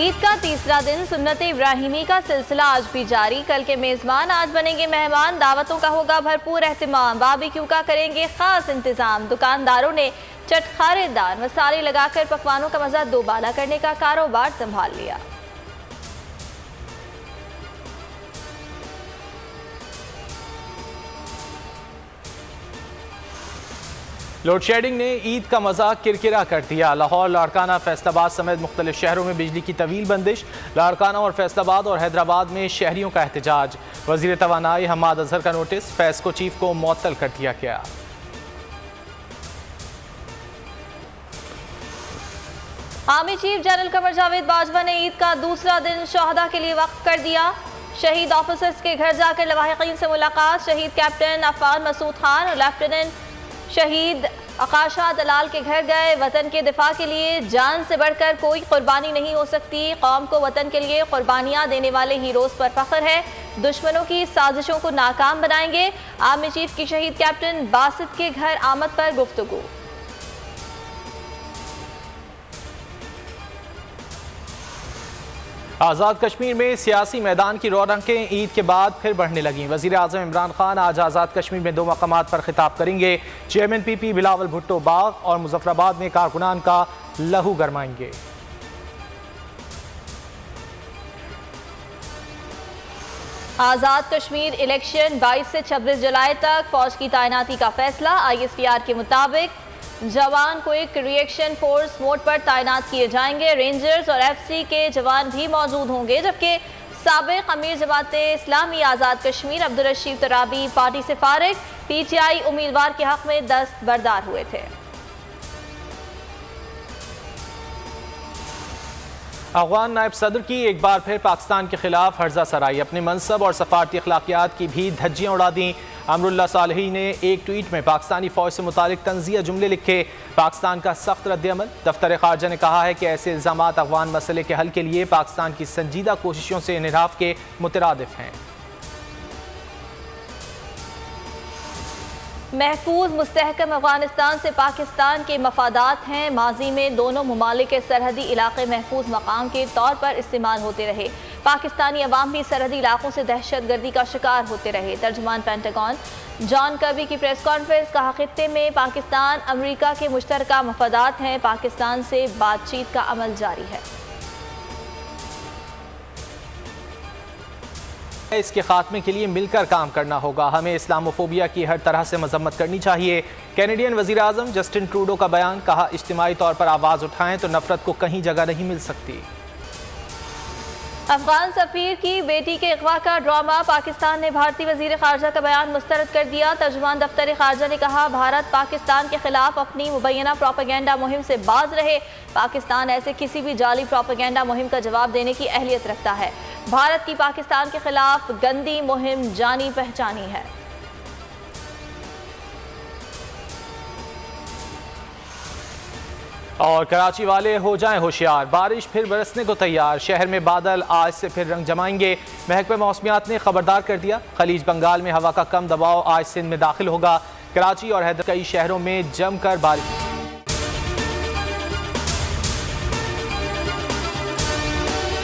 ईद का तीसरा दिन सुन्नत इब्राहिमी का सिलसिला आज भी जारी। कल के मेज़बान आज बनेंगे मेहमान। दावतों का होगा भरपूर एहतमाम। बारबेक्यू का करेंगे खास इंतजाम। दुकानदारों ने चटखारेदार मसाले लगाकर पकवानों का मजा दोबाला करने का कारोबार संभाल लिया। लोड शेडिंग ने ईद का मजा किरकिरा कर दिया। लाहौर, लाड़काना, फैसलाबाद समेत मुख्तलिफ शहरों में बिजली की तवील बंदिश। लाड़काना और फैसलाबाद और हैदराबाद में शहरियों का एहतजाज। वजीर तवानाई हम्माद अजहर का नोटिस, फैस्को चीफ को मुअत्तल कर दिया गया। Army chief general Qamar Javed Bajwa ने ईद का दूसरा दिन शहदा के लिए वक्फ कर दिया। शहीद ऑफिसर्स के घर जाकर लवाहिकीन से मुलाकात। शहीद कैप्टन अफान मसूद खान और लेफ्टिनेंट शहीद आकाशा दलाल के घर गए। वतन के दिफा के लिए जान से बढ़कर कोई कुर्बानी नहीं हो सकती। कौम को वतन के लिए कुर्बानियां देने वाले हीरोज पर फख्र है। दुश्मनों की साजिशों को नाकाम बनाएंगे। आर्मी चीफ की शहीद कैप्टन बासित के घर आमद पर गुफ्तगू। आज़ाद कश्मीर में सियासी मैदान की रौनकें ईद के बाद फिर बढ़ने लगीं। वज़ीर आज़म इमरान खान आज आज़ाद कश्मीर में 2 मकामात पर खिताब करेंगे। चेयरमैन PP बिलावल भुट्टो बाग और मुजफ्फराबाद में कारकुनान का लहू गरमाएंगे। आज़ाद कश्मीर इलेक्शन 22 से 26 जुलाई तक फौज की तैनाती का फैसला। ISPR के मुताबिक जवान क्विक रिएक्शन फोर्स मोड पर तैनात किए जाएंगे। रेंजर्स और FC के जवान भी मौजूद होंगे। जबकि साबिक अमीर जमाते इस्लामी आज़ाद कश्मीर अब्दुल रशीद तराबी पार्टी से फारिग। PTI उम्मीदवार के हक में दस्तबरदार हुए थे। अफगान नायब सदर की एक बार फिर पाकिस्तान के खिलाफ हर्जा सराई। अपने मनसब और सफारती अखलाकियात की भी धज्जियाँ उड़ा दी। अमरुल्लाह सालही ने एक ट्वीट में पाकिस्तानी फौज से मुतालिक तंज़िया जुमले लिखे। पाकिस्तान का सख्त रद्द-ए-अमल। दफ्तर खारजा ने कहा है कि ऐसे इल्ज़ामात अफगान मसले के हल के लिए पाकिस्तान की संजीदा कोशिशों से इन्हिराफ के मुतरादिफ हैं। महफूज मुस्तहकम अफगानिस्तान से पाकिस्तान के मफादात हैं। माजी में दोनों ममालिक के सरहदी इलाके महफूज मकाम के तौर पर इस्तेमाल होते रहे। पाकिस्तानी अवाम भी सरहदी इलाकों से दहशत गर्दी का शिकार होते रहे। तर्जुमान पेंटागन जॉन कर्बी की प्रेस कॉन्फ्रेंस कहा, खित्ते में पाकिस्तान अमरीका के मुश्तरका मफादात हैं। पाकिस्तान से बातचीत का अमल जारी है। इसके खात्मे के लिए मिलकर काम करना होगा। हमें इस्लामोफोबिया की हर तरह से मजम्मत करनी चाहिए। कैनेडियन वजीर आज़म जस्टिन ट्रूडो का बयान, कहा इज्तिमाई तौर पर आवाज़ उठाएं तो नफरत को कहीं जगह नहीं मिल सकती। अफगान सफीर की बेटी के अगवा का ड्रामा। पाकिस्तान ने भारतीय वजीर खारजा का बयान मुस्तरद कर दिया। तर्जुमान दफ्तर खारजा ने कहा, भारत पाकिस्तान के खिलाफ अपनी मुबैना प्रोपेगेंडा मुहिम से बाज रहे। पाकिस्तान ऐसे किसी भी जाली प्रोपेगेंडा मुहिम का जवाब देने की अहलियत रखता है। भारत की पाकिस्तान के खिलाफ गंदी मुहिम जानी पहचानी है। और कराची वाले हो जाएं होशियार, बारिश फिर बरसने को तैयार। शहर में बादल आज से फिर रंग जमाएंगे। महकमे मौसमियात ने खबरदार कर दिया, खलीज बंगाल में हवा का कम दबाव आज सिंध में दाखिल होगा। कराची और हैदराबाद कई शहरों में जमकर बारिश